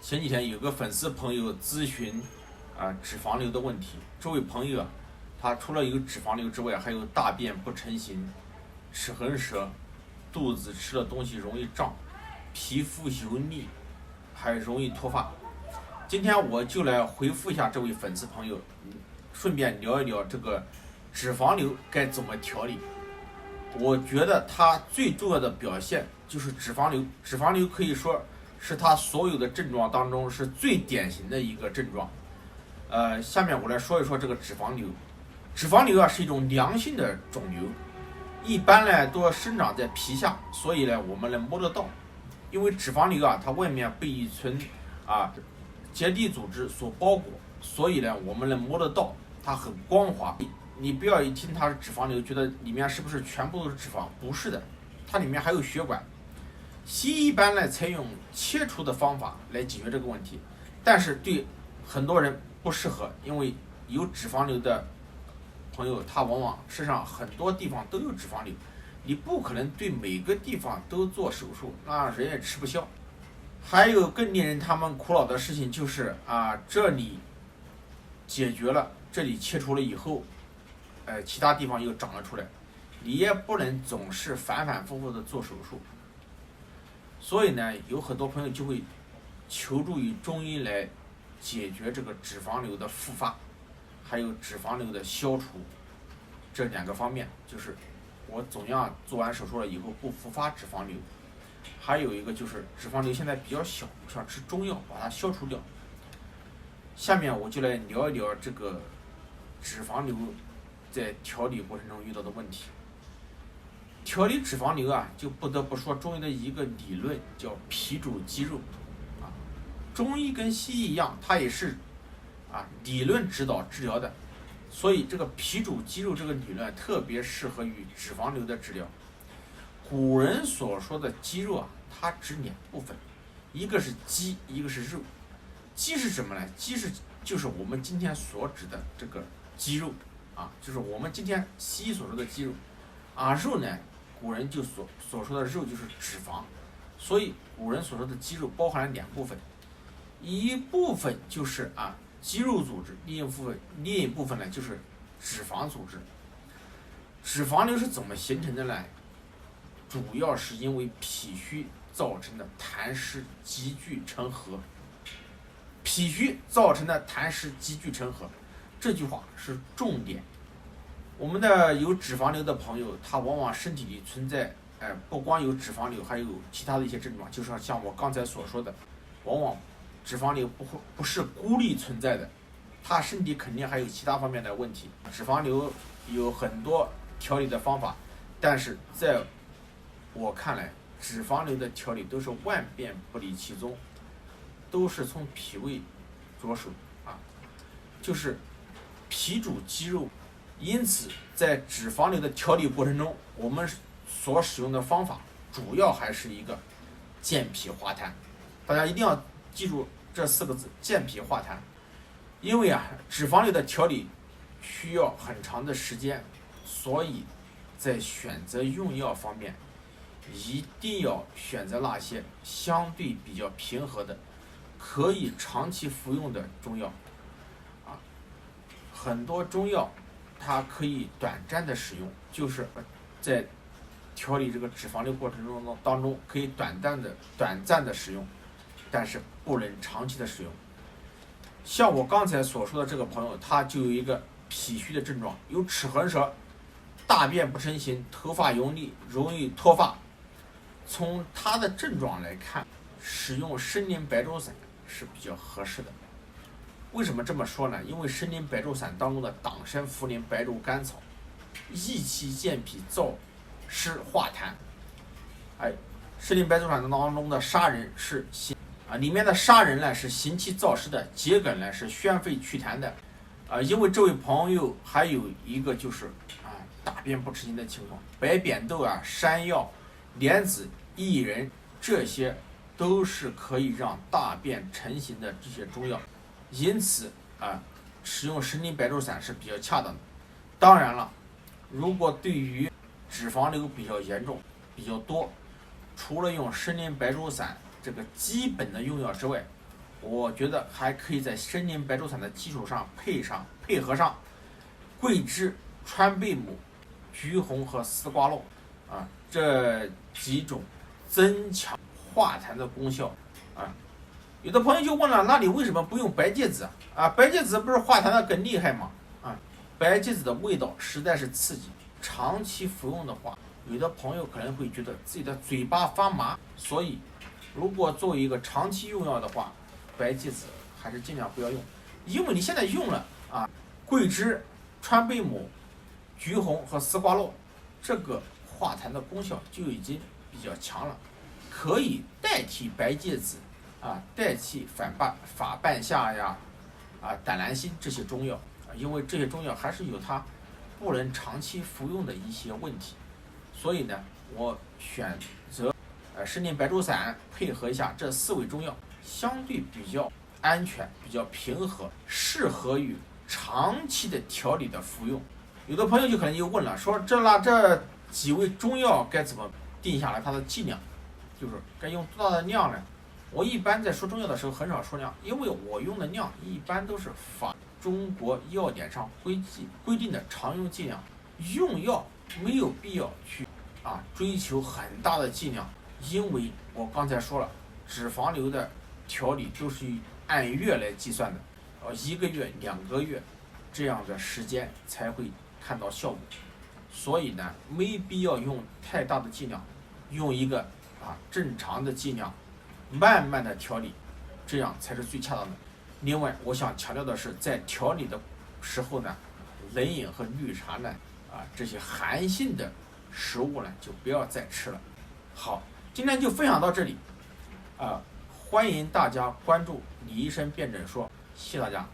前几天有个粉丝朋友咨询脂肪瘤的问题，这位朋友他除了有脂肪瘤之外，还有大便不成形、齿痕舌、肚子吃了东西容易胀、皮肤油腻，还容易脱发。今天我就来回复一下这位粉丝朋友，顺便聊一聊这个脂肪瘤该怎么调理。我觉得它最重要的表现就是脂肪瘤，脂肪瘤可以说是它所有的症状当中是最典型的一个症状。下面我来说一说这个脂肪瘤。脂肪瘤是一种良性的肿瘤，一般呢都生长在皮下，所以呢我们能摸得到。因为脂肪瘤它外面被一层结缔组织所包裹，所以呢我们能摸得到，它很光滑。你不要一听它是脂肪瘤，觉得里面是不是全部都是脂肪？不是的，它里面还有血管。西医一般呢采用切除的方法来解决这个问题，但是对很多人不适合，因为有脂肪瘤的朋友，他往往身上很多地方都有脂肪瘤，你不可能对每个地方都做手术，那人也吃不消。还有更令人他们苦恼的事情就是这里解决了，这里切除了以后，其他地方又长了出来，你也不能总是反反复复的做手术。所以呢，有很多朋友就会求助于中医来解决这个脂肪瘤的复发，还有脂肪瘤的消除这两个方面，就是我怎样做完手术了以后不复发脂肪瘤。还有一个就是脂肪瘤现在比较小，想吃中药把它消除掉。下面我就来聊一聊这个脂肪瘤在调理过程中遇到的问题。调理脂肪瘤就不得不说中医的一个理论，叫脾主肌肉。中医跟西医一样，它也是理论指导治疗的，所以这个脾主肌肉这个理论特别适合于脂肪瘤的治疗。古人所说的肌肉它指两部分，一个是肌，一个是肉。肌是什么呢？肌就是我们今天所指的这个肌肉就是我们今天西医所说的肌肉肉呢，古人就所说的肉就是脂肪，所以古人所说的肌肉包含了两部分，一部分就是肌肉组织，另一部分呢就是脂肪组织。脂肪瘤是怎么形成的呢？主要是因为脾虚造成的痰湿积聚成河。脾虚造成的痰湿积聚成河，这句话是重点。我们的有脂肪瘤的朋友，他往往身体里存在不光有脂肪瘤，还有其他的一些症状，就是像我刚才所说的，往往脂肪瘤不是孤立存在的，他身体肯定还有其他方面的问题。脂肪瘤有很多调理的方法，但是在我看来，脂肪瘤的调理都是万变不离其宗，都是从脾胃着手就是脾主肌肉。因此在脂肪瘤的调理过程中，我们所使用的方法主要还是一个健脾化痰。大家一定要记住这4个字，健脾化痰。因为脂肪瘤的调理需要很长的时间，所以在选择用药方面一定要选择那些相对比较平和的，可以长期服用的中药很多中药它可以短暂的使用，就是在调理这个脂肪瘤过程当中可以短暂的使用，但是不能长期的使用。像我刚才所说的这个朋友，他就有一个脾虚的症状，有齿痕舌、大便不成形、头发油腻、容易脱发。从他的症状来看，使用参苓白术散是比较合适的。为什么这么说呢？因为参苓白术散当中的党参、茯苓、白术、甘草，益气健脾、燥湿化痰。参苓白术散当中的砂仁是里面的砂仁呢是行气燥湿的，桔梗呢是宣肺祛痰的。因为这位朋友还有一个就是大便不成形的情况，白扁豆山药、莲子、薏仁，这些都是可以让大便成形的这些中药。因此使用参苓白术散是比较恰当的。当然了，如果对于脂肪瘤比较严重、比较多，除了用参苓白术散这个基本的用药之外，我觉得还可以在参苓白术散的基础上配合上桂枝、川贝母、橘红和丝瓜露这几种增强化痰的功效有的朋友就问了，那你为什么不用白芥子白芥子不是化痰的更厉害吗？白芥子的味道实在是刺激，长期服用的话，有的朋友可能会觉得自己的嘴巴发麻，所以如果作为一个长期用药的话，白芥子还是尽量不要用，因为你现在用了桂枝、川贝母、橘红和丝瓜露，这个化痰的功效就已经比较强了，可以代替白芥子代替法半夏呀胆蓝辛这些中药因为这些中药还是有它不能长期服用的一些问题，所以呢，我选择参苓白术散配合一下这4味中药，相对比较安全、比较平和，适合于长期的调理的服用。有的朋友就可能又问了，说这几味中药该怎么定下来它的剂量，就是该用多大的量呢？我一般在说中药的时候很少说量，因为我用的量一般都是中国药典上规定的常用剂量，用药没有必要去追求很大的剂量，因为我刚才说了，脂肪瘤的调理都是按月来计算的，1个月、2个月这样的时间才会看到效果，所以呢，没必要用太大的剂量，用一个正常的剂量，慢慢的调理，这样才是最恰当的。另外，我想强调的是，在调理的时候呢，冷饮和绿茶呢，这些寒性的食物呢，就不要再吃了。好，今天就分享到这里，欢迎大家关注李医生辩诊说，谢谢大家。